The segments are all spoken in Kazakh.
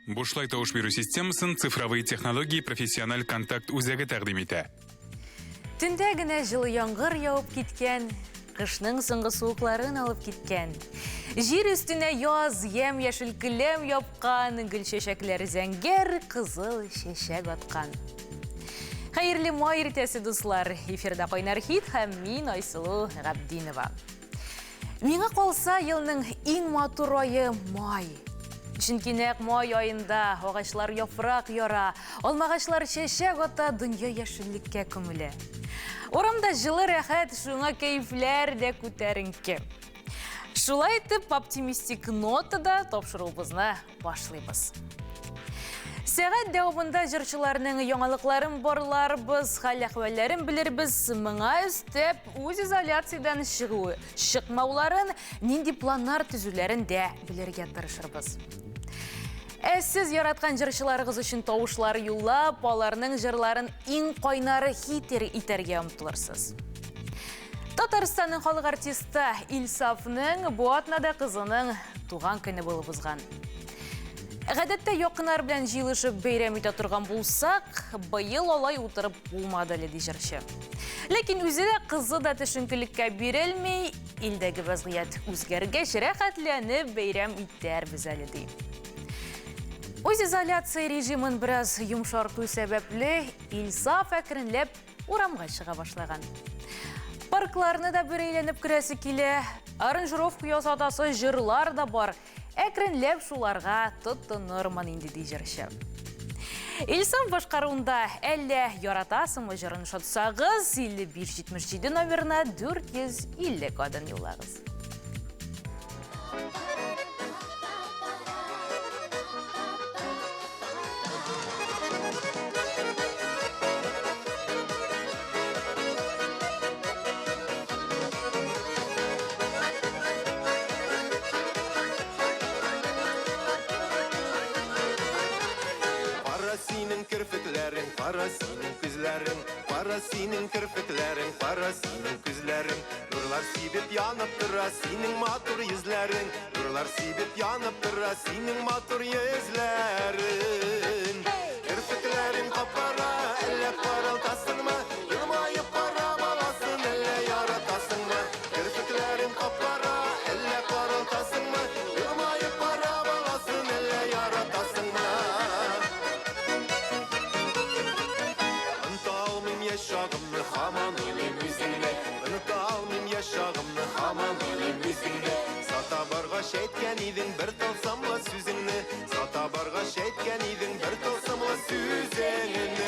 Бушлай тауыш беру системасын цифровые технологии профессиональ контакт үзәге тәкъдим итә. Түндә генә жылы яңгыр яуып киткән, кышның соңгы суыкларын алып киткән. Жир өстенә яз, ям-яшел килем япкан, гөл чәчәкләре зәңгәр, кызыл чәчәк аткан. Хәерле май иртәсе дуслар, эфирда кайнар хит һәм мин Айсылу Габдинова. Миңа калса елның иң матур айы май. Чөнки нәкъ май айында агачлар яфрак яра, алмагачлар чәчәк ата, дөнья яшеллеккә күмелә. Урамда жылы рәхәт, шуңа кәйфләр дә күтәренке. Шулай итеп, оптимистик нотада тапшыруыбызны башлыйбыз. Сәгать дәвамында җырчыларның яңалыкларын барларбыз, хәл-әхвәлләрен белербез, моңа өстәп үз изоляциядан чыкмауларын, нинди планнар төзүләрен дә белергә тырышырбыз. Сез яраткан җырчыларыгыз өчен тавышлар юллап, аларның җырларын иң кайнары хитер итәргә омтылырсыз. Татарстанның халык артисты Илсафның бу атнада кызының туган көне булып узган. Гадәттә якыннар белән җыелышып бәйрәм итә торган булсак, быел алай утырып булмады әле ди җырчы. Ләкин үзе дә кызы да төшенкелеккә бирелми, илдәге вазгыять үзгәргәч, рәхәтләнеп бәйрәм итәрбез әле ди. Үз изоляция режимын бераз йомшарту сәбәпле Илсаф әкренләп урамга чыга башлаган. Паркларны да бер әйләнеп керәсе килә, аранжировка ясатасы җырлар да бар. Әкренләп шуларга тотынырмын инде ди җырчы. Илсаф башкаруында әллә яратасыңмы җырын шатсагыз, 5577 номерына 450 кодын юллагыз. Para senin küzlerin, para senin kirpiklerin, para senin küzlerin. Nurlar sibip yanıp tıra senin matur yüzlerin. Nurlar sibip yanıp tıra senin matur yüzlerin. Kirpiklerin kapara, elle parıltasın mı? Yılmayıp para balasın, elle yaratasın mı? Kirpiklerin kapara, elle parıltasın mı? Yılmayıp para balasın, elle yaratasın mı? Yaşağımlı haman ölüm yüzüne, unutalmayayım yaşağımlı haman ölüm yüzüne. Sata barga şetken idin bir tılsamla süzünü, sata barga şetken idin bir tılsamla süzünü.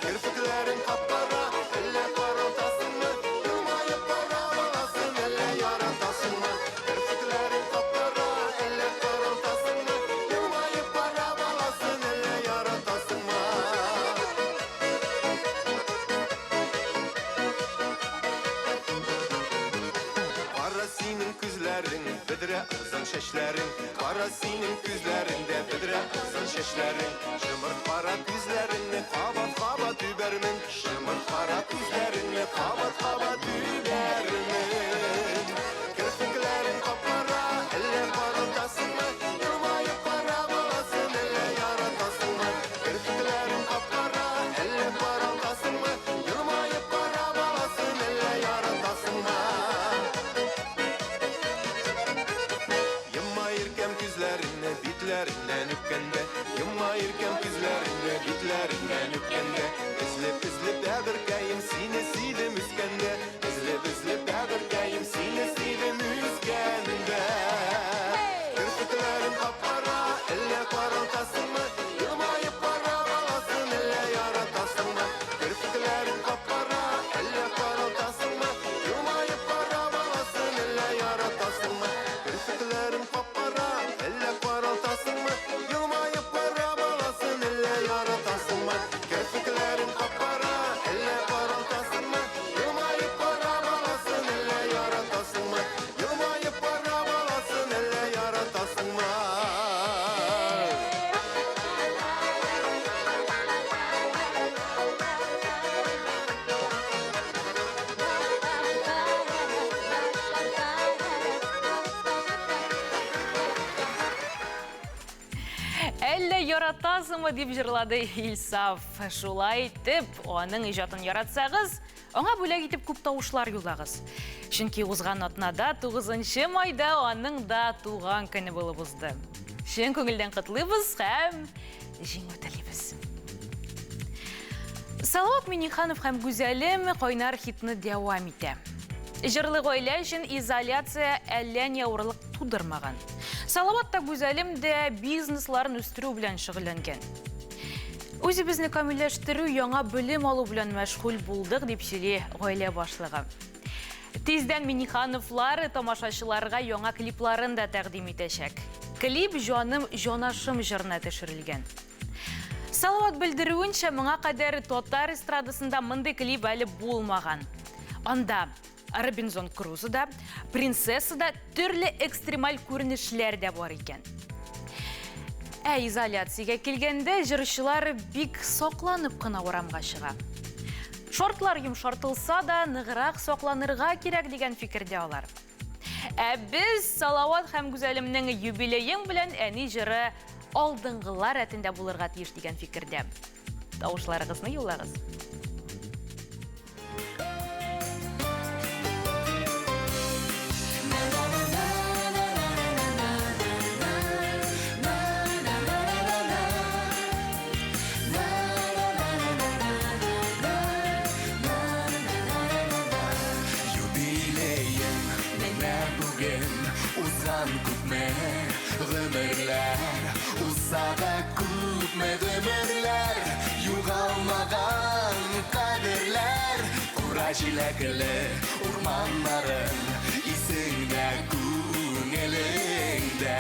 Kirpiklerin kapkara, elle parıltasın mı? Yılmayıp para balasın, elle yaratasın mı? Kirpiklerin kapkara, elle parıltasın mı? Yılmayıp para balasın, elle yaratasın mı? Senin küzlerin, bidre uzun şeşlerin. Para senin küzlerinde, bidre uzun şeşlerin. Şımır para küzlerini kabat kabat übermin. Şımır para küzlerini kabat kabat übermin. Kirpiklerin kapara, elle parıltasın mı? Yılmayıp para balasın, elle yaratasın mı? Kirpiklerin kapara, elle parıltasın mı? Yılmayıp para balasın, elle yaratasın mı? Bitlerinden ükkende, yummayırken küzlerinde, bitlerinden ükkende. İzlip izlip edirkeyim sine sidim üskende, İzlip izlip edirkeyim sine sidim üskende. Kirpiklerin kapara, elle parıltasın mı? Yılmayıp para balasın, elle yaratasın mı? Kirpiklerin kapara, elle parıltasın mı? Yılmayıp para balasın, elle yaratasın mı? Kirpiklerin kapara, elle parıltasın mı? Yılmayıp Әлі яратасымы деп жырлады Илсаф. Шулай тіп, оның ижатын яратсағыз, оңа бөлек етіп көп тауышлар юлағыз. Шынки ұзған отнада 9 майда оның да туған күні болып ұзды. Шын көңілден қытлыбыз, һәм жең өтілібіз. Салауат Миниханов һәм Гүзәлем қойнар хитны дәуам ите. Жырлы ғойля үшін изоляция әллән яуырлық тудырмаған. Салауат та Гүзәлем де бизнесларын үстіру білән шығыленген. Өзі бізні камилләштіру, яңа білім алу білән мәшғул болдық деп сөйле ғойля башлығы. Тезден Минихановлар тамашашыларға яңа клипларын да тәқдим етешек. Клип «Жаным, жанашым» жырына төшірілген. Салауат білдіруінше, мұңа қадәрі Татар эстрадасында мындай клип әлі болмаған. Анда Робинзон Крузо да, принцесса да, түрлі экстремаль көрінішлер де бар екен. Изоляцияға келгенде жыршылар бик соқланып қына орамға шыға. Шортлар шортылса да, нығырақ соқланырға керек деген фикірде олар. Біз Салауат һәм Гүзәлемнің юбилейін білән әні жыры алдыңғылар әтінде болырға тиіш деген фикірде. Тауышларығызны юлағыз. Uzada күпме ғымырлар, юғалмаған қадірлер, Құра жиләкілі урманларын, исіңдә күңеліңдә,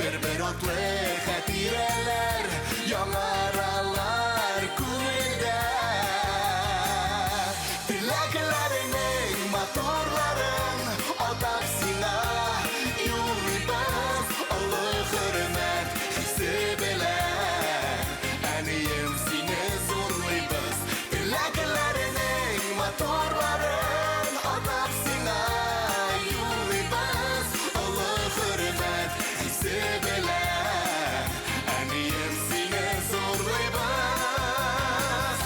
бір отлы хәтирәләр, яңаралар күңелдә. Тіләкләрінің моторларын, атап сина, юлыбыз, олы хөрмәт, motorların atap sina yolibaz Allah hürmet hisse bile aniyem sine zorlaybaz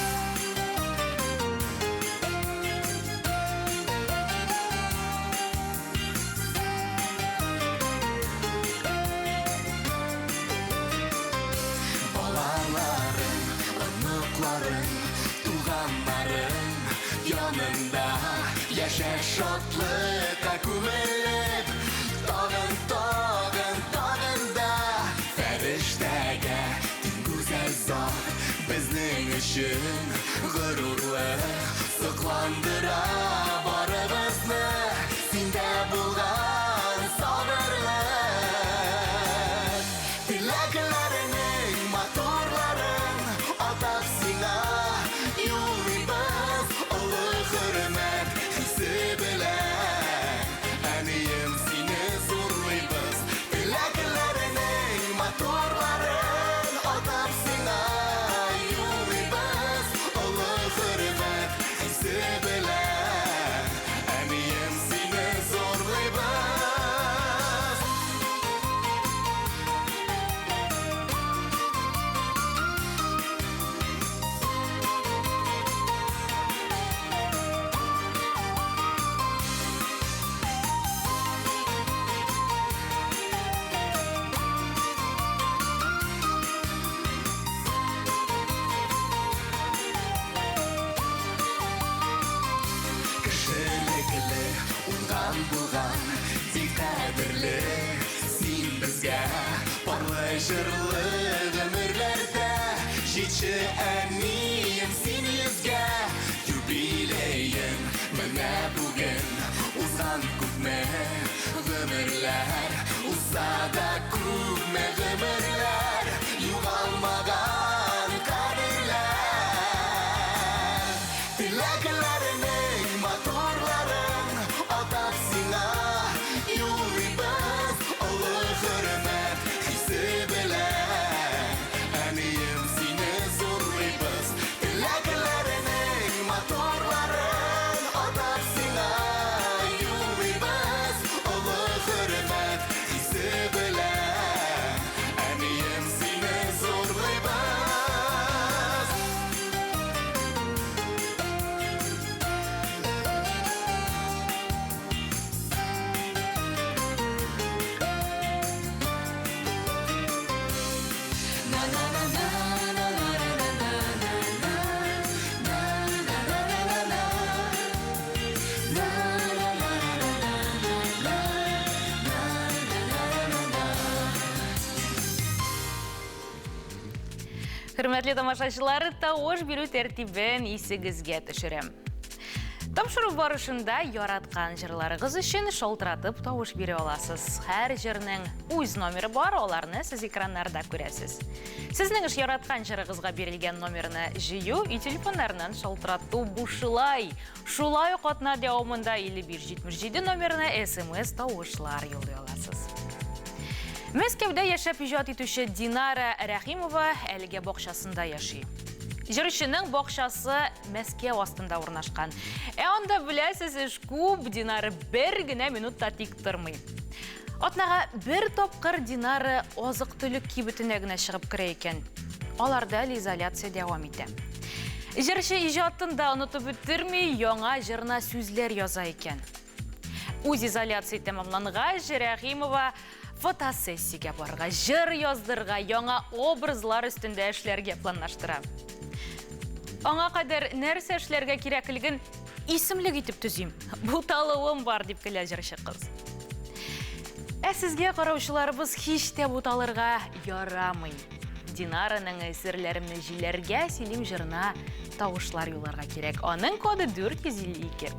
balaların anıkların tuğanların yanında yaşa şatlığa kümelip tağında feriştege tüm güzel zat bizning üçün gururlu sıklandıra barımızны sinde bulgan sabırlı dileklerinin motorların atak sina yolibaz hürmet hisse bile aniyem sine zorlaybız dileklerinin motorların atap sina yolibaz Allah hürmet hisse bile aniyem sine zorlaybız Bulgan, diktadirli Sin bizga Parlı jırlı ömürlerde Жечі әнейім сен yüzге Юбилейім Міне бүгін Узған күпме ғымырлар Узада күпме ғымырлар Юғалмаған қадірлер Тіләкілерінің моторларын Атап сина юлибыз Олы хөрмәт хisse белә Әнейім сине зорлайбыз Hürmetli тамашачылар, тауыш беру тәртибен есігізге түшірем. Тапшыру барышында яратқан жырларыңыз үшін шолтыратып тауыш бере оласыз. Әр жырның өз номері бар, оларны сіз экраннарда көресіз. Сіздің яратқан жырыңызға берілген номеріні жию и телефондарынан шолтырату бұшылай. Шулай қотна деуымында 5177 номеріне СМС тауышлар елді оласыз. Мәскеуде яшап ижат етуші Динара Рахимова әліге боқшасында яши. Жүрішінің боқшасы Мәскеу астында орнашқан. Онда біләсіз іш көп Динары бір гіне минутта тик тұрмай. Отнаға бір топқыр Динары озық түлік кибітінегіне шығып кірі екен. Оларда изоляция дәуам еті. Жүріші ижатында ұнытып өттірмей, яңа жырна сөзлер яза екен. Өз изоляция тәмамланға Рахимова фотосессиге барға, жыр яздырға, яңа образлар үстінде әшлерге планлаштыра. Аңа қадар нәрсе әшлерге керекілігін исімлік етіп түзім. Бұл талуым бар деп келе жүрші қыз. Сізге қараушыларыбыз хиште бұталырға ярамый. Динараның әсірлерімні жилерге селим жырына тауышлар юларға керек. Оның коды 452.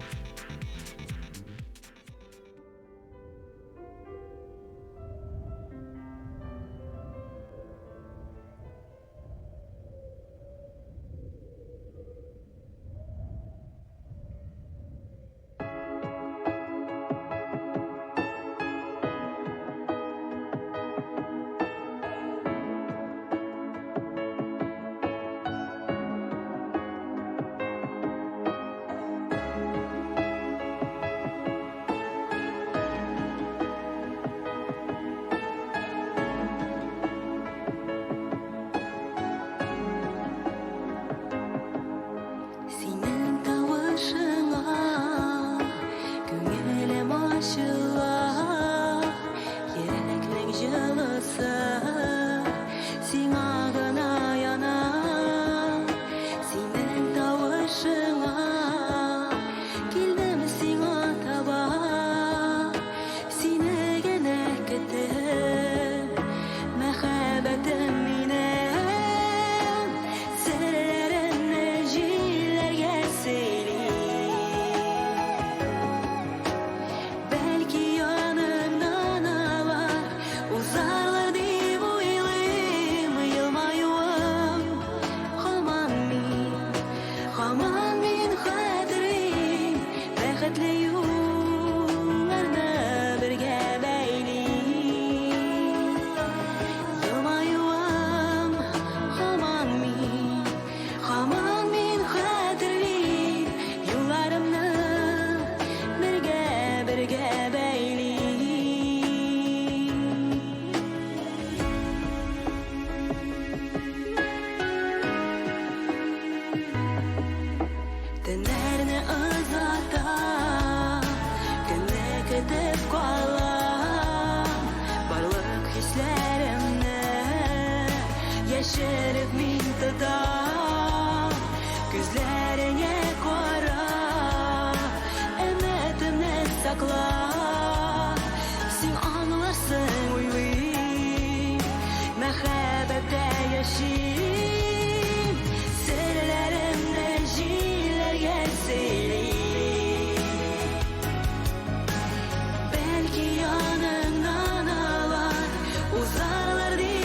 Yeşerip mintada gözlerine kara emetimne sakla sen anlarsın uyuyum mehabbette yaşayım sırlarımda jiler gelsin belki yanından alar uzarlar diye.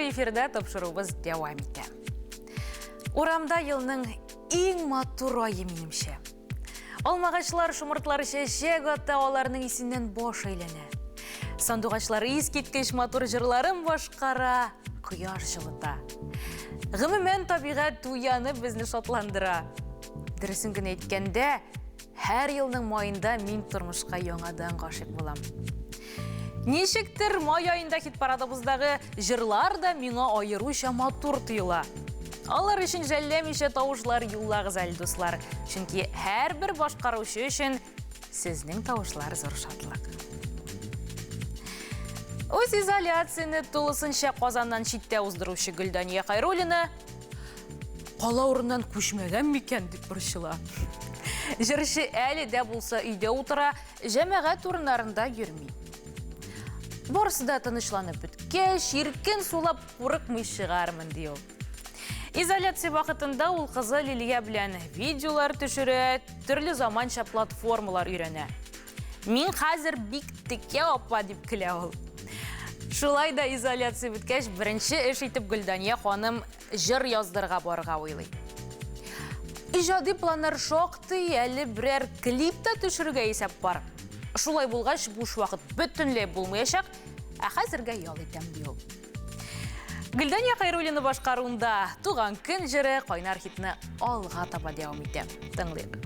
эфирда тапшырубыз дәвам итә. Урамда елның иң матур айы минемчә. Алмагачлар шумыртлар чәчәк ата, аларның исеннән баш әйләнә. Сандугачлар искиткеч матур җырларын башкара, кояш җылыта. Гомумән табигать туяны безне шатландыра. Дөресен генә әйткәндә, һәр елның майында мин тормышка яңадан гашык булам. Ничектер май айында хит парадыбыздагы җырлар да миңа аеруча матур тоела. Алар өчен жәлләмичә тавышлар юллагыз әле дуслар. Чөнки һәрбер башкаручы өчен сезнең тавышлар зур шатлык. Үз изоляцияны тулысынча Казаннан читтә уздыручы Гөлдания Хайруллина кала урыннан күчмәгән микән дип борчыла. Җырчы әле дә булса өйдә утыра, җәмәгать урыннарында йөрми. Барысы да тынычланып беткәч, иркен сулап курыкмый чыгармын ди ул. Изоляция вакытында ул кызы Лилия белән видеолар төшерә, төрле заманча платформалар өйрәнә. Мин хәзер бик текә апа дип көлә ул. Шулай да изоляция биткәч, беренче эш итеп Гөлдания ханым җыр яздырга барырга уйлый. Иҗади планнар шактый, әле берәр клип та төшерергә исәп бар. Шулай булгач, буш вакыт бөтенләй булмаячак, ә хәзергә ял итәм ди ул. Гөлдания Хайруллина башкаруында туган көн җыры кайнар хитне алга таба дәвам итә. Тыңлыйк.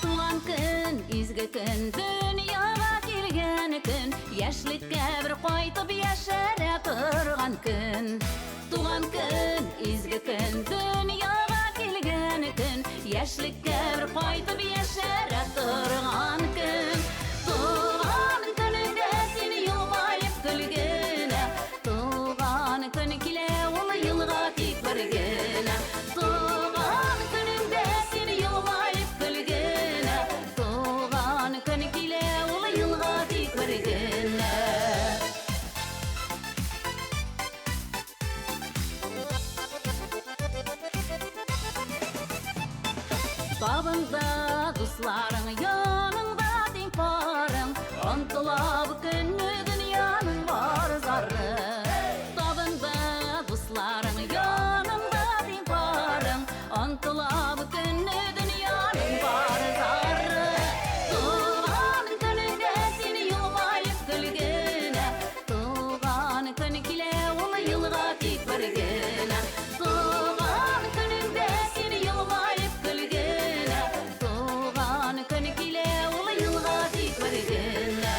Туган көн, изге көн, дөньяга килгән көн, яшьлеккә бер кайтып яшәрә торган көн. Туган көн, изге көн, дөньяга килгән көн, яшьлеккә бер кайтып яшәрә торган көн. Туган көнеңдә син елмаеп көлгәнә, туган көн килә ул елга тик бер генә. Туган көнеңдә син елмаеп көлгәнә, туган көн килә ул елга тик бер генә. Табында дусларың, яныңда тең парың, антыла бу көнне дөньяның бар зары. Табында дусларың, яныңда тең парың, антыла бу көнне дөньяның бар зары. Туган көнеңдә син елмаеп көлгәнә, туган көн килә ул елга тик бер генә. Туган көнеңдә син елмаеп көлгәнә, туган көн килә ул елга тик бер генә.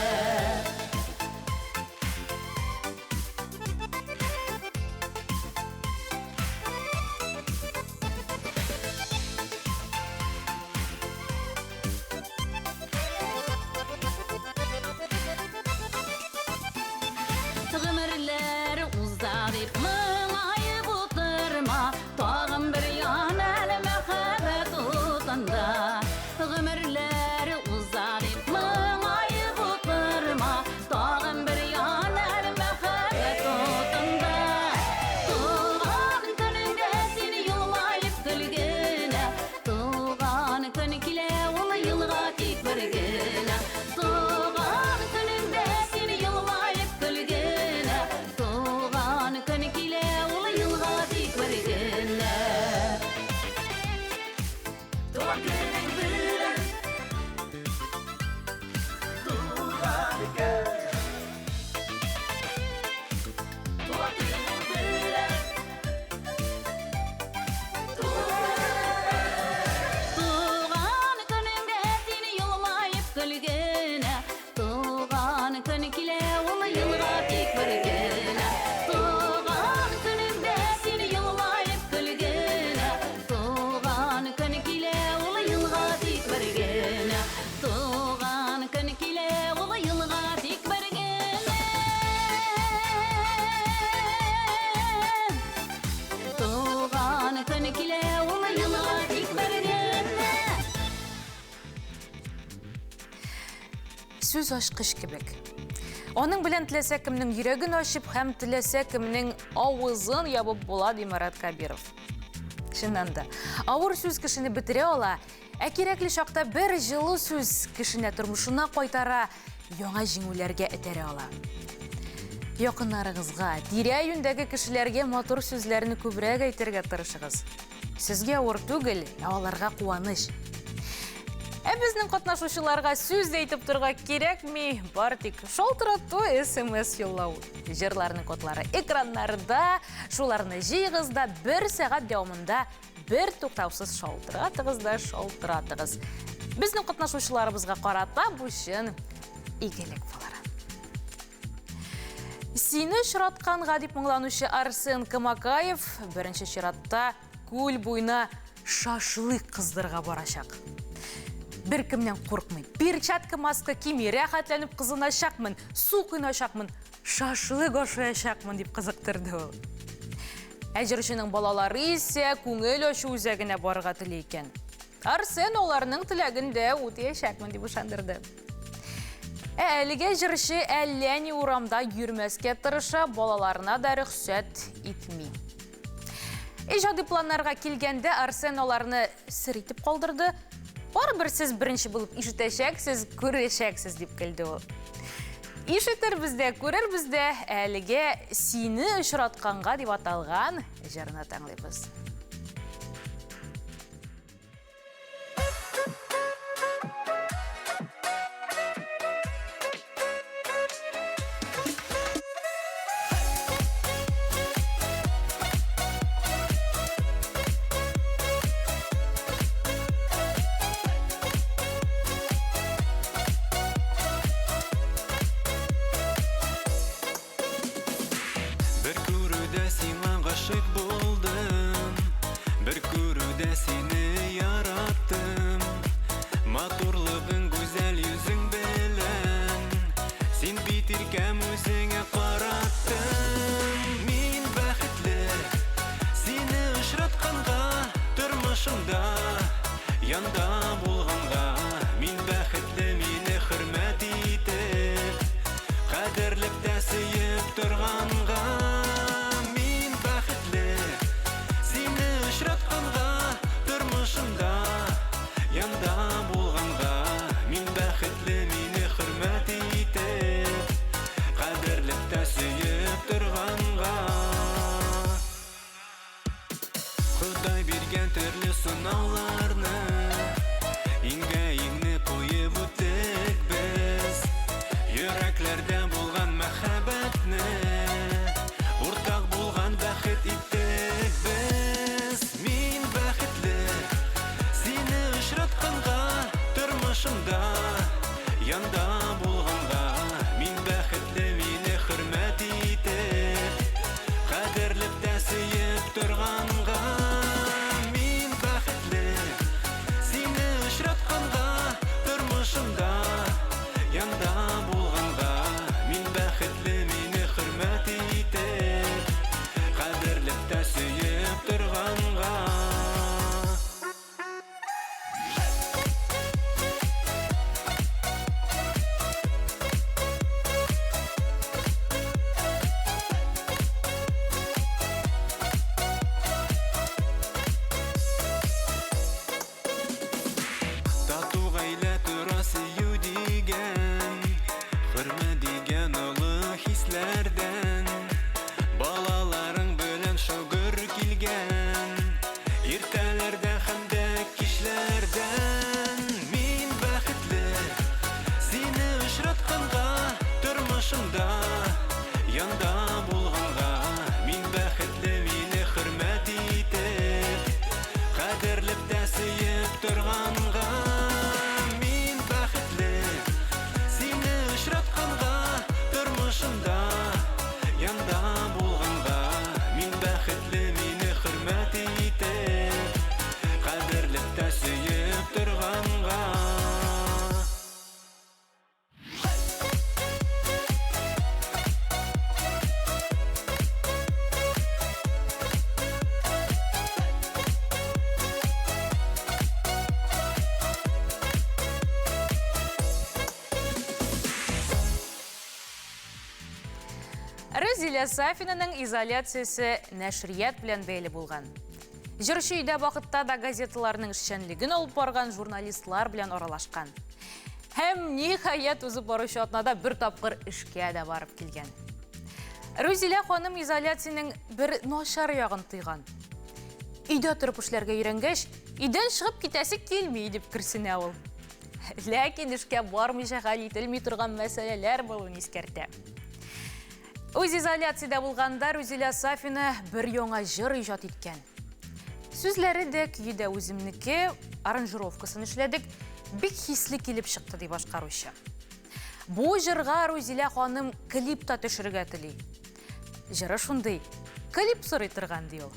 Гомерләр узда дип моңаеп утырма, тагын бер ян әле мәхәббәт утында. Гомерләр узда дип моңаеп утырма, тагын бер ян әле мәхәббәт утында. Туган көнеңдә син елмаеп көлгәнә, туган көн килә ул елга тик бер генә. Туган көнеңдә син елмаеп көлгәнә, туган көн килә ул елга тик бер генә. Туган көнең белән, туган икән. Туган көнең белән, туган көнеңдә син елмаеп көлгәнә, туган көн килә ул елга тик бер генә. Туган көнеңдә син елмаеп көлгәнә, туган көн килә ул елга тик бер генә. Туган көн килә ул елга тик бер генә. Туган көн килә ул елга тик бер генә. Сүз ачкыч кебек. Оның білен тілесе кімнің жүрегін ашып, һәм тілесе кімнің ауызын ябып болады Марат Кабиров. Шыннан да, ауыр сөз кішіні бітіре ола, әкереклі шақта бір жылы сөз кішіне тұрмышына қойтара, яңа жеңулерге әтере ола. Якыннарыңызга, тирә-юндәге кешеләргә мотор сүзләрне күбрәк әйтергә тырышыгыз. Сезгә авыр түгел, аларга куаныч. Безнең катнашучыларга сүз әйтеп торга кирәкми, бар тик шалтырату SMS юллау. Җырларның кодлары экраннарда, шуларны җыйгыз да 1 сәгать дәвамында бер туктаусыз шалтыратыгыз. Безнең катнашучыларыбызга карата бу өчен игелек булыр. Сине очратканга дип моңланучы Арсен Камакаев беренче чиратта күл буена шашлык кыздырга барачак. Бер кемнән куркмый. Перчатка, маска кими, рәхәтләнеп кызыначакмын, су куйначакмын, шашлык ашаячакмын дип кызыктырды ул. Әҗерченең балалары исә күңел ачу үзәгенә барырга тели икән. Арсен оларның теләгендә үтәячәкмен дип ышандырды. Әлегә җырчы әллә ни урамда йөрмәскә тырыша, балаларына да рөхсәт итми. Иҗади планнарга килгәндә Арсен оларны сер итеп калдырды. Барыбер сез беренче булып ишетәчәксез, күрәчәксез дип килде ул. Ишетербез дә, күрербез дә, әлегә сине очратканга дип аталган җырны тыңлыйбыз. Гашык булдым, бер күрүдә сине яраттым. Матурлыгың гүзәл йөзең белән, син бит иркәм үзеңә караттым. Мин бәхетле, сине очратканга, тормышымда янда булганга. Мин бәхетле, мине хөрмәт итеп, кадерлеп тә сөеп торганга. Худай биргән төрле сынауларны, иңгә-иңне куеп үттек без. Йөрәкләрдә булган мәхәббәтне, уртак булган бәхет иттек без. Мин бәхетле, сине очратканга, тормышымда янда булганга. Мин бәхетле, мине хөрмәт итеп, кадерлеп тә сөеп торганга. Кадерлеп тә сөеп торганга. Рузилия Сафинаның изоляциясы нәшрият белән бәйле булган. Жүрші үйдә вакытта да газеталарның эшчәнлеген алып барган журналистлар белән аралашкан. Һәм ниһаять үзе баручы атнада бер тапкыр эшкә дә барып килгән. Рузилия ханым изоляциянең бер начар ягын тыйган. Өйдә торып эшләргә өйрәнгәч, өйдән чыгып китәсе килми дип кирсенә ул. Ләкин эшкә бармыйча хәл ителми торган мәсьәләләр булуын искәртә. Үз изоляциядә булганда Рузилия Сафина бер яңа җыр иҗат иткән. Сүзләре дә, көе дә үземнеке, аранжировкасын эшләдек, бик хисле килеп чыкты ди башкаручы. Бу җырга Рузилия ханым клип та төшерергә тели. Җыры шундый, клип сорый торган ди ул.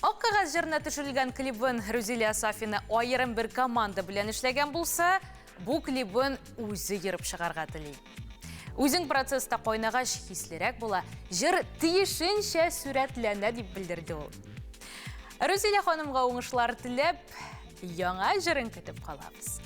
Ак кагаз җырына төшерелгән клипын Рузилия Сафина аерым бер команда белән эшләгән булса, бу клипын үзе йөреп чыгарга тели. Үзең процесста кайнагач хислерәк була, җыр тиешенчә сүрәтләнә дип белдерде ул. Рузилия ханымга уңышлар теләп, яңа җырын көтеп калабыз.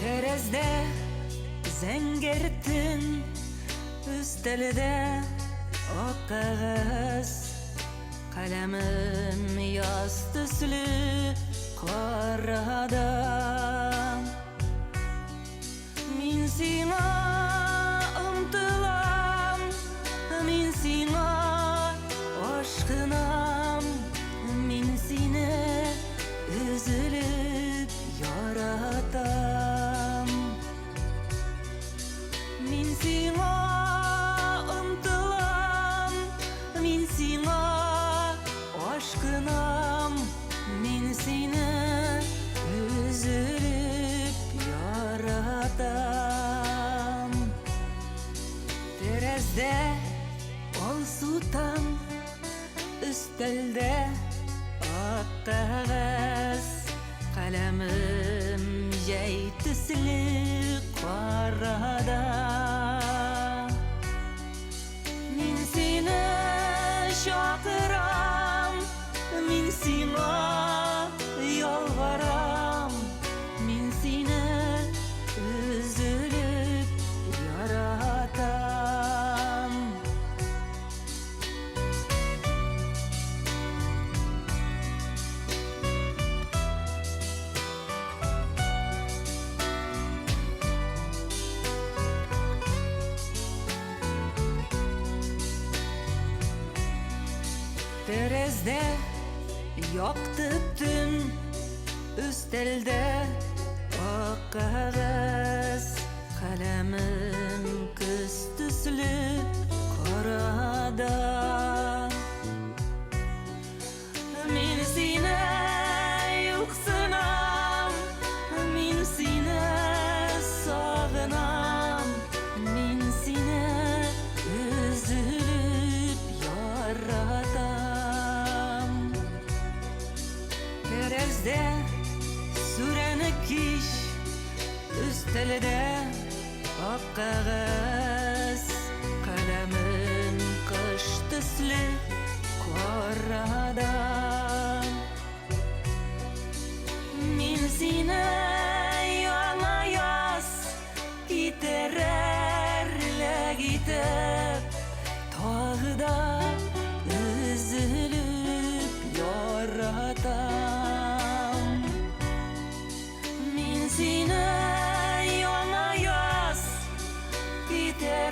Тәрәздә зәңгәртен, өстәлдә ак кагаз, каләмем яз төсле карада. Мин сиңа омтылам, мин сиңа ашкынам, мин сине өзелеп яратам. Мин сиңа омтылам, мин сиңа ашкынам, мин сине өзелеп яратам. Тәрәздә алсу таң, өстәлдә ак кагаз, каләмем җәй төсле карада. Мин сине чакырам, мин сиңа ялварам, мин сине өзелеп яратам. Тәрәздә якты төн, өстәлдә ак кагаз, каләмем көз төсле карада. Мин сине юксынам, мин сине сагынам, мин сине өзелеп яратам. Тәрәздә сүрәне киш, өстәлдә ак кагаз, каләмем кыш төсле карада. Мин сине яңа яз китерәрлек итеп, тагы да өзелеп яратам. Мин сине яңа яз китерәрлек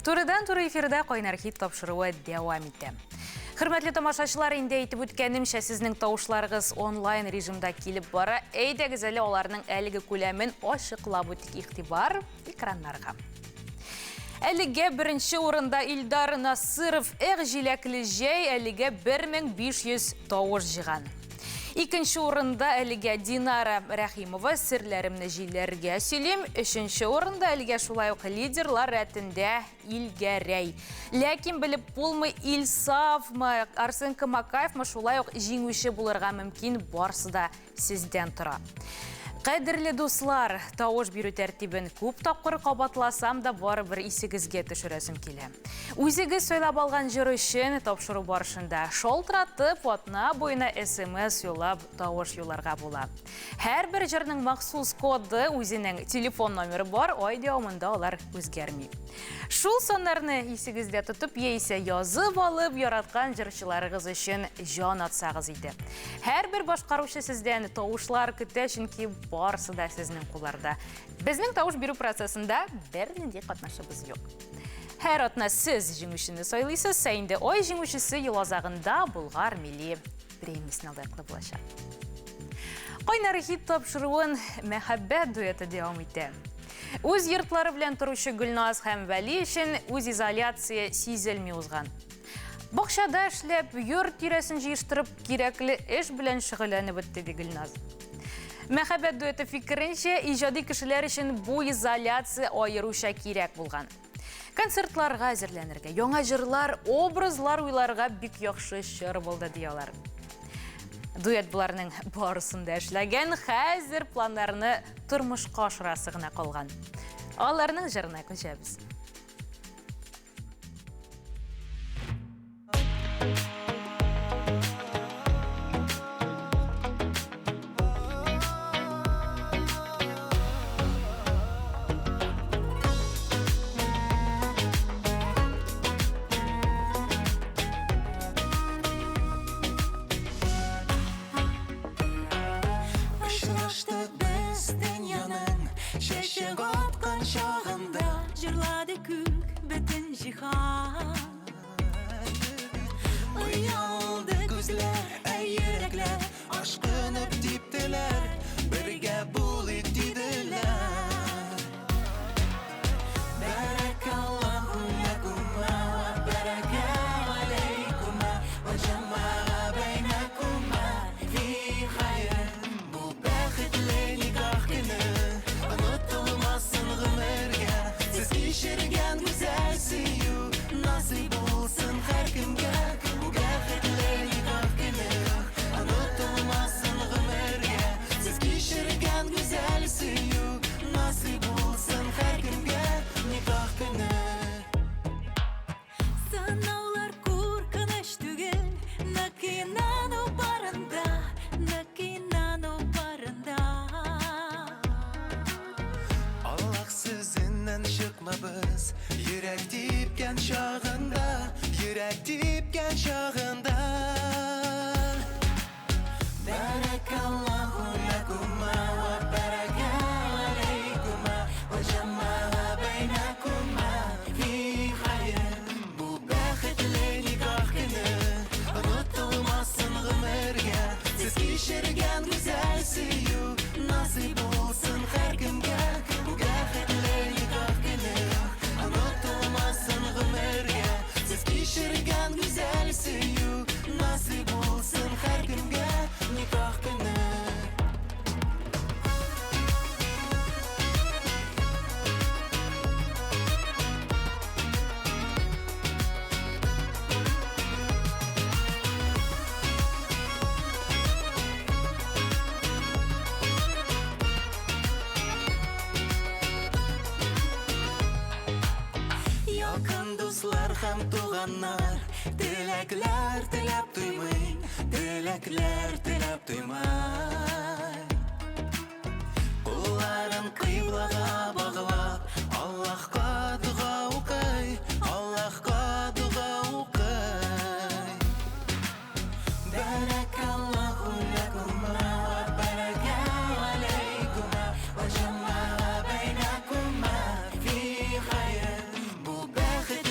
Турыдан туры эфирде қойнар хит тапшыруы дәвам итә. Хөрмәтле тамашачылар, инде әйтеп үткәнемчә, сезнең тавышларыгыз онлайн режимда килеп бара. Әйдәгез әле аларның әлеге күләмен ачыклап үтик, игътибар экраннарга. Әлегә беренче урында Илдар Насыров җиләкле җәй әлегә 1500 тавыш җыйган. Икенче урында әлегә Динара Рәхимова серләремне җилләргә сөйлим. Өченче урында әлегә шулай ук лидерлар рәтендә Илгәрәй. Ләкин белеп булмый, Илсафмы, Арсенка Макаевмы шулай ук җиңүче булырга мөмкин, барсы да сездән тора. Кадерле дуслар, тавыш бирү тәртибен күп тапкыр кабатласам да барыбер исегезгә төшерәсем килә. Үзегез сөйләп алган җыр өчен тапшыру барышында шалтыратып атна буена SMS юллап тавыш юлларга була. Һәрбер җырның махсус коды, үзенең телефон номеры бар, ай дәвамында алар үзгәрми. Шул саннарны исегездә тотып, яисә язып алып яраткан җырчыларыгыз өчен җан атсагыз иде. Һәрбер башкаручы сездән тавышлар көтә, чөнки барсы да сезнең кулларда. Безнең тавыш бирү процессында бернинди катнашыбыз юк. Һәр атна сез җиңүчене сайлыйсыз, инде ай җиңүчесе ел азагында Болгар милли премиясен лайыклы булачак. Кайнар хит тапшыруын мәхәббәт дуэты дәвам итә. Үз йортлары белән торучы Гөлназ һәм Вәли өчен үз изоляция сизелми узган. Бакчада эшләп, йорт тирәсен җыештырып, кирәкле эш белән шөгыльләнеп бетте Гөлназ. Мәхәббәт дуэты фикеренчә, иҗади кешеләр өчен бу изоляция аеруча кирәк булган. Концертларга әзерләнергә, яңа җырлар, образлар уйларга бик яхшы чор булды диялар. Дуэт буларның барысында эшләгән, хәзер планнарны тормышка ашырасы гына калган. Аларның җырына күчәбез. Жырлады күк бөтен җиһан. Уялды күзләр, йөрәкләр, ашкынып диптеләр, бергә булыйк диделәр. Бәрәкаллаһу ләкума ва бәрәкә алейкума ва җамаа бәйнәкума фи хәйр. Бу бәхетле никах көне онытылмасын гомергә. Сез кичергән гүзәл сөю насыйп булсын һәр кемгә. Бу бәхетле никах көне онытылмасын гомергә. Сез кичергән гүзәл сөю насыйп булсын һәр кемгә. Никах көне. Санаулар куркыныч түгел, нык инану барында, нык инану барында. Аллах сүзеннән чыкмабыз, йөрәк типкән чагында, йөрәк типкән чагында. Бәрәкаллаһу ләкума ва бәрәкә алейкума ва җамаа бәйнәкума фи хәйр. Бу бәхетле никах көне онытылмасын гомергә. Сез кичергән гүзәл сөю насыйп булсын һәр кемгә. Бу бәхетле никах көне онытылмасын гомергә. Сез кичергән гүзәл сөю насыйп булсын һәр кемгә. Никах көне. Якын дуслар һәм туганнар, теләкләр теләп туймый, теләкләр теләп туймай. Кулларын кыйблага баглап, Аллаһка дуга укый, Аллаһка дуга укый. Бәрәкаллаһу ләкума ва бәрәкә алейкума ва җамаа бәйнәкума фи хәйр. Бу бәхет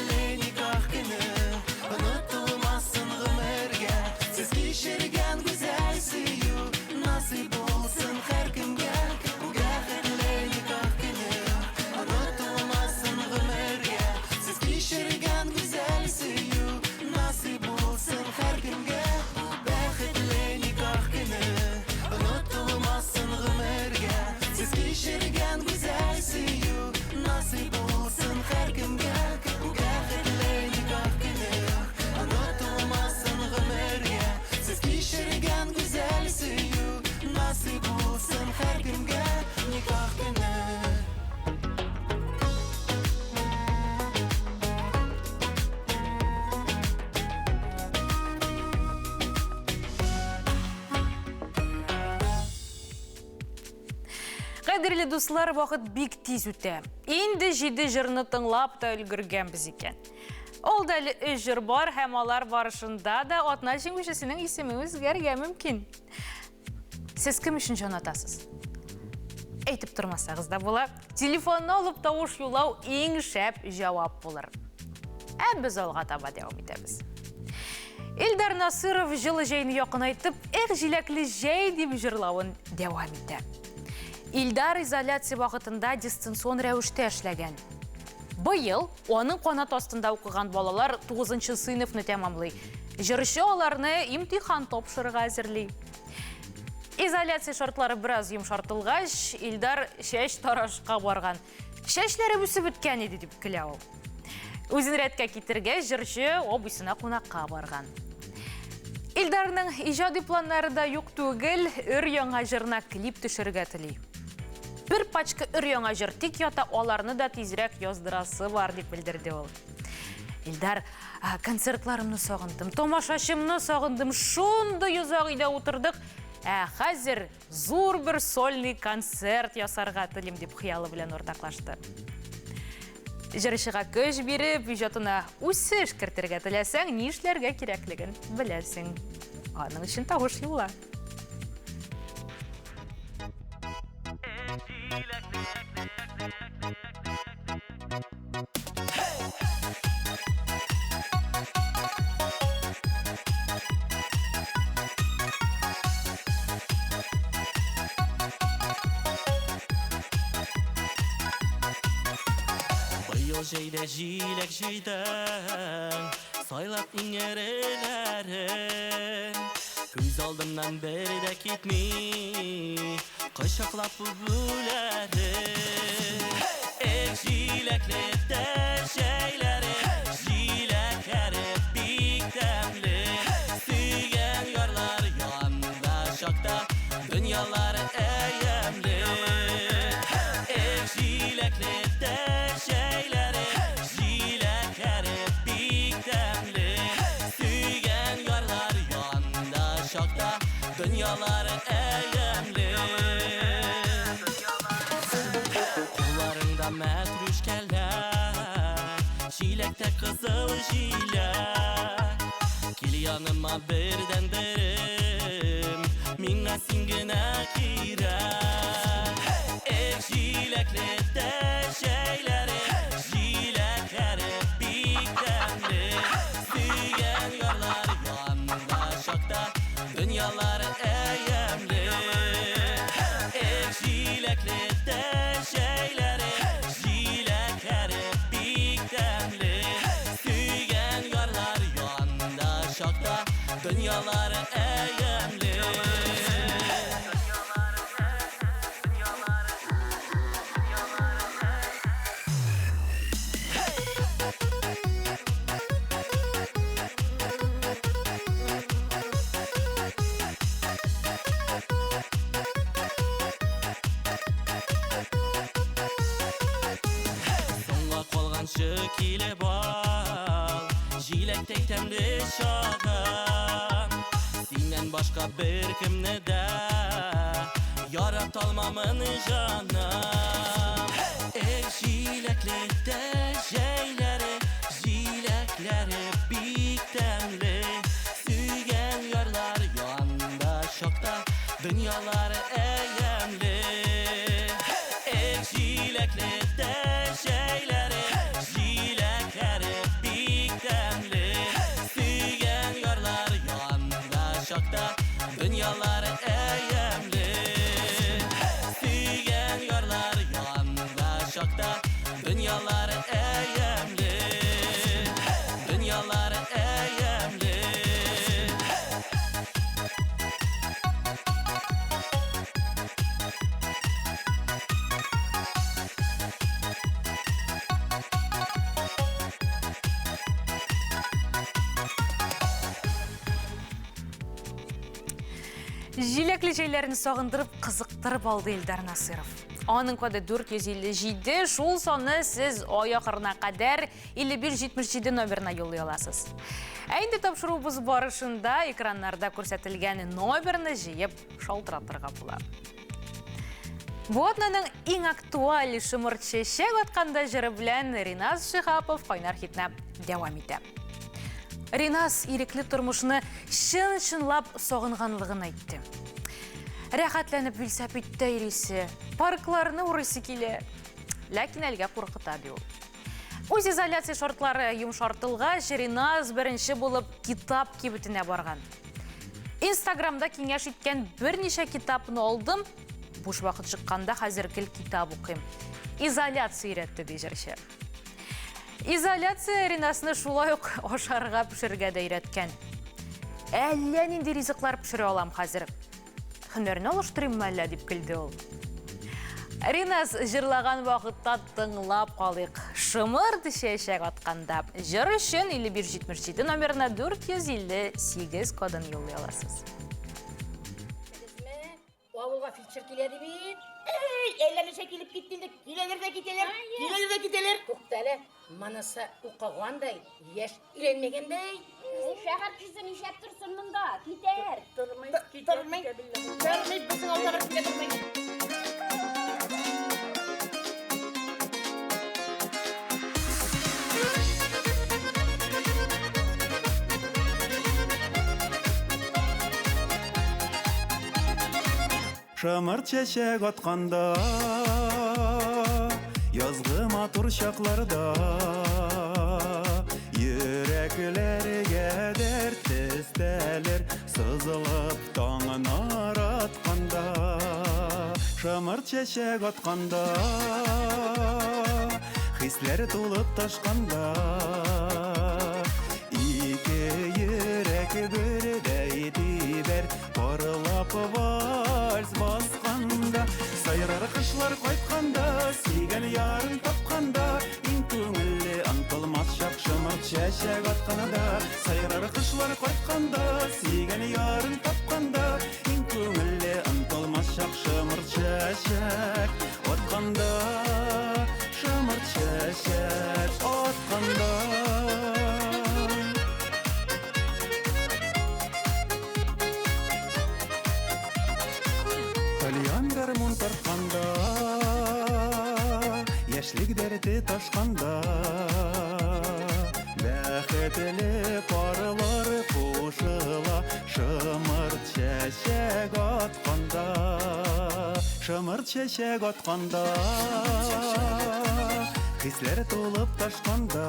Қадірлі достар, вақыт бик тез өте. Енді жиді жырны тыңлап та үлгірген біз екен. Ол дәлі үш жыр бар, һәм алар барышында да отна жеңушісінің есімі өзгерге мүмкін. Сіз кім үшін жонатасыз? Әйтіп тұрмасағыз да бола, телефонны алып тауыш юлау ең шәп жауап болыр. Біз олға таба деуам етеміз. Илдар Насыров жылы жайны яқын айтып, жиләклі жай деп жырлауын деуам етті. Илдар изоляция вақытында дистанцион рәвіште эшләгән. Быйыл оның қонат астында оқыған балалар 9-нчы сыйныфны тәмамлый. Жыршы оларны имтихан тапшырырга әзірлей. Изоляция шартлары біраз йомшартылғаш, Илдар шәш тарашқа барған. Шәшләре үсіп біткән еді деп кіләу. Өзін рәтке кетірге жыршы обысына қонаққа барған. Илдарның ижады планлары да юк түгел, үр яңа жырына клип түшірге тілей. Bir пачка үр яңа жыр тик ята оларны да тезірек яздырасы бар деп білдірді ол. Илдар, концертларымны сағындым, томашашымны сағындым, шунды юзақ үйде отырдық. Қазір зур бір сольный концерт ясарға тілім деп қиялы білен ортақлашты. Жырышыға көш беріп, бюджетына үсі ішкіртірге тілесең, нешлерге кереклігін білесің. Аның үшін тауыш юла. Şeyde jilek jiden Saylap ingerelerin Göz aldımdan beri de gitmi Kışaklap bülülerin Jilekli de şeyleri Jilekleri bik demli Sügen yarlar yanında şakta Dünyalar eyemli Jilekli de şeyleri Dünyalar eyemli Kollarında metruşkeler Çilekte kızıl jilek Gel yanıma birden berim Minna singine girek Jilekli de şeyleri Jilekleri biktemli Sügen yarlar yanında şakta Dünyalar eyemli Jilekli de şeyleri Jilekleri biktemli Sügen yarlar yanında şakta Dünyalar eyemli Şekile bal Jilektek temli şağım Senden başka bir kimne de Yarat almamın canım Jilekli de şeyleri Jilekleri bik temli Sügen yarlar yanında şokta Dünyalar eyemli Jilekli de şeyleri Dünyalar eyemli Sügen yarlar yanında şakta Dünyalar eyemli Dünyalar eyemli Жилеклі жайларын сағындырып, қызықтырып алды Илдар Насыров. Оның коды 457, шул соны сіз аяқырына қадар 5177 номеріне yolлай аласыз. Әйінді тапшыруыбыз барышында экраннарда көрсетілген номерні жиып шалтыратырға болады. Боднаның ең актуаль шымыр чешек атқанда жыры білән Риназ Шихапов қойнар хитна дәвам ете. Риназ иреклі тұрмышыны шын-шынлап соғынғанлығын айтты. Рәхатләніп вилсап итті ересі, паркларыны ұрысы келе, ләкин әлге қорқытады ол. Өз изоляция шортлары юмшартылға Риназ бірінші болып китап кебітіне барған. Инстаграмда кеңеш еткен бірнеше китапын олдым, буш вақыт шыққанда қазіргіл китап оқим. Изоляция иретті дейжерші. Изоляция Ринасыны шулай оқ ошарға пішірге де иреткен. Әлі ненде ризықлар пішіре олам қазір. Хынерін олыштырым мәлі деп күлді ол. Ринас жырлаған вақытта тыңлап қалық. Шымырды шешек атқанда. Жыр үшін 5177 номеріне 458 кодын yolлай аласыз. Ауылға фельдшер келеді бейт. Еллерінше келіп кеттелді. Келелер де кетелер. Тоқтәлі, манасы ұқығандай, еш үйренмегендей. Шағар жүзін ешеп тұрсын мұнда, кетер. Тұрмай, біздің ауылға бір келе тұрмай. Шамыр чәчәк атқанда, язғы матур шақларда, Йөрәкләргә дәрт тестәлер, сызылып таңын аратқанда. Шамыр чәчәк атқанда, хисләр тулып ташқанда, Ике йөрәк бердәй тибәр, парылап вальс басқанда. Сайрар қышлар қайтқанда, сүйген ярын тапқанда, Иң көңілі антылмас шақ шымыр чәчәк атқанда. Сайрар қышлар қайтқанда, сүйген ярын тапқанда, Иң көңілі антылмас шақ шымыр чәчәк атқанда. Шымыр чәчәк атқанда. Гармон тартқанда, яшлік дәрті ташқанда, бәхетлі парылар қошыла, шымыр чәчәк атқанда. Шымыр чәчәк атқанда, хислер толып ташқанда,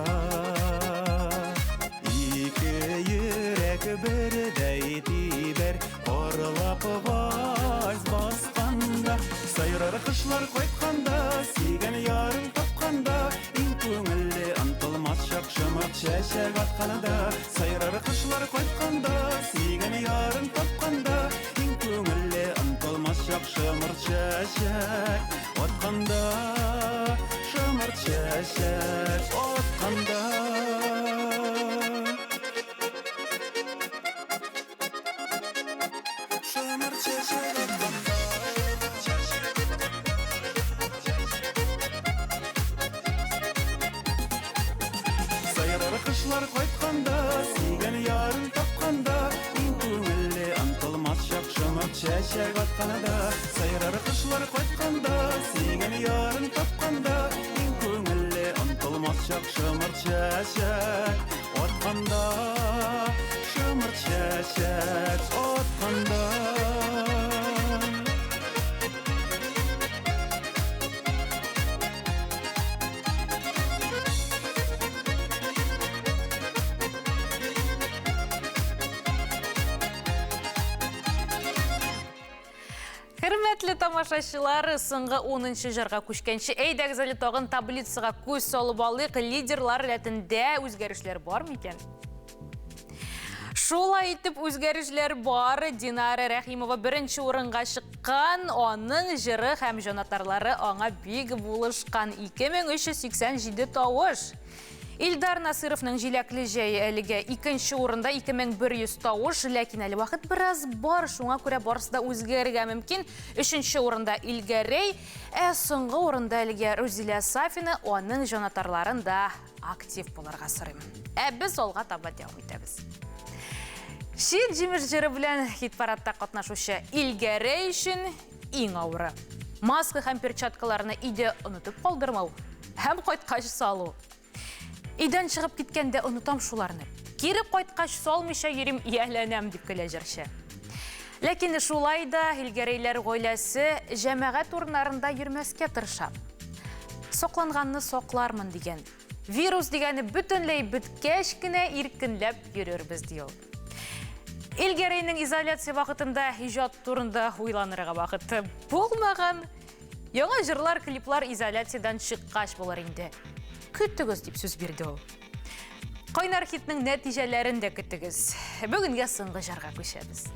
Ике йөрәк бердәй тибәр, парылап вальс басқанда. Сайрар қышлар қайтқанда, сүйген ярын тапқанда, Иң көңілі антылмас шақ шымыр чәчәк атқанда. Сайрар қышлар қайтқанда, сүйген ярын тапқанда, Иң көңілі антылмас шақ шымыр чәчәк атқанда. Шымыр чәчәк атқанда. Қышлар қайтқанда, сүйген ярын тапқанда, Иң көңілі антылмас шақ шымыр чәчәк атқанда. Сайрар қышлар қайтқанда, сүйген ярын тапқанда, Иң көңілі антылмас шақ шымыр чәчәк атқанда. Шымыр чәчәк атқанда. Хөрмәтле тамашачылар, соңгы 10-нчы җырга күчкәнче әйдәгез тагын таблицага күз салып алыйк. Лидерлар рәтендә үзгәрешләр бар микән? Шулай итеп үзгәрешләр бар. Динара Рәхимова беренче урынга чыккан, аның җыры һәм җанатарлары аңа бик булышкан. 2387 тавыш. Илдар Насыровның җиләкле җәй әлегә икенче урында 2100 тавыш, ләкин әле вакыт бераз бар, шуңа күрә барысы да үзгәрергә мөмкин. Өченче урында Илгәрәй, соңгы урында әлегә Рузилә Сафина, аның җанатарларын да актив булырга сорыйм. Без алга таба дәвам итәбез. Шит җимеш җыры белән хит-парадта катнашучы Илгәрәй өчен иң авыры Маска һәм перчаткаларны иде онытып калдырмау һәм кайткач салу. Идән чыгып киткәндә онытам шуларны. Кире кайткач салмыйча йөрим, яһләнәм дип көлә җырчы. Ләкин шулай да илгәрейләр гаиләсе җәмәгать урыннарында йөрмәскә тырыша. Сокланганны соклармын дигән. Вирус дигәне бөтенләй беткәч кенә иркенләп йөрербез ди ул. Илгәрейнең изоляция вакытында иҗат турында уйланырга вакыты булмаган. Яңа җырлар, клиплар изоляциядән чыккач булыр инде. Көтегез дип сүз бирде ул. Кайнар хитнең нәтиҗәләрен дә көтегез. Бүгенгә соңгы җырга күчәбез.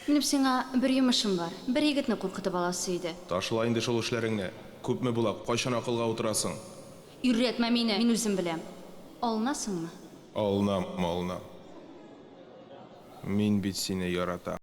Минем сиңа бер йомышым бар. Бер егетне куркытып аласы иде. Ташла инде шул эшләреңне. Күпме була, кайчан акылга утырасың? Үррәтмә мине, мин үзем беләм. Алынасыңмы? Алынам. Мин бит сине яратам.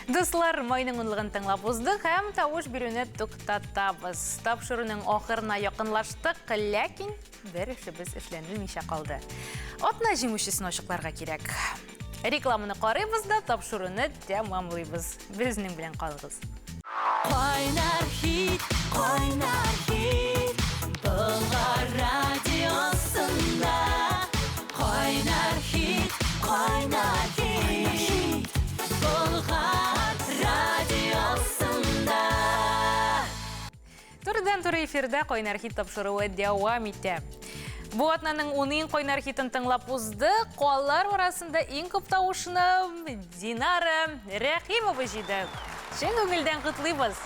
Дуслар, майның унлыгын тыңлап уздык һәм тавыш бирүне туктатабыз. Тапшыруның ахырына якынлаштык, ләкин бер эшебез эшләнелмичә калды. Атна җиңүчесен ачыкларга кирәк. Рекламаны карыйбыз да тапшыруны тәмамлыйбыз. Безнең белән калыгыз. Кайнар хит, Болгар радиосында. Кайнар хит, туры эфирде койнар хит тапшыруы дәвам итә. Бу атнаның 10 койнар хитын тыңлап узды. Коллар арасында иң күп тавышны Динара Рәхимова җыйды. Чын күңелдән котлыйбыз.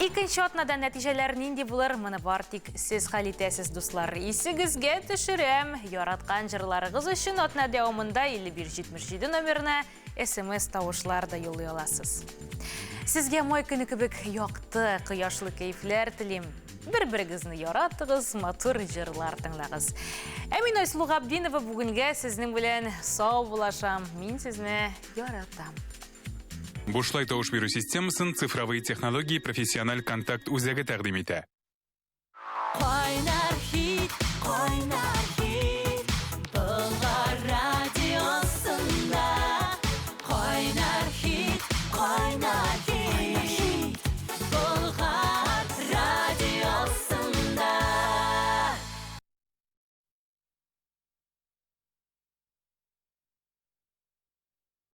Икенче атнадан нәтиҗәләр нинди булыр? Моны бар тик сез хәл итәсез, дуслар. Исегезгә төшерәм. Яраткан җырларыгыз өчен атна дәвамында 5177 номерына SMS тавышлар да юллый аласыз. Сезгә май көне кебек якты, кояшлы кайфләр телим. Бер-берегезне яратыгыз, матур җырлар тыңлагыз. Мин Айсылу Габдинова бүгенгә сезнең белән сау булашам. Мин сезне яратам. Бушлай тавыш бирү системасын цифровые технологии профессиональ контакт үзәге тәкъдим итә.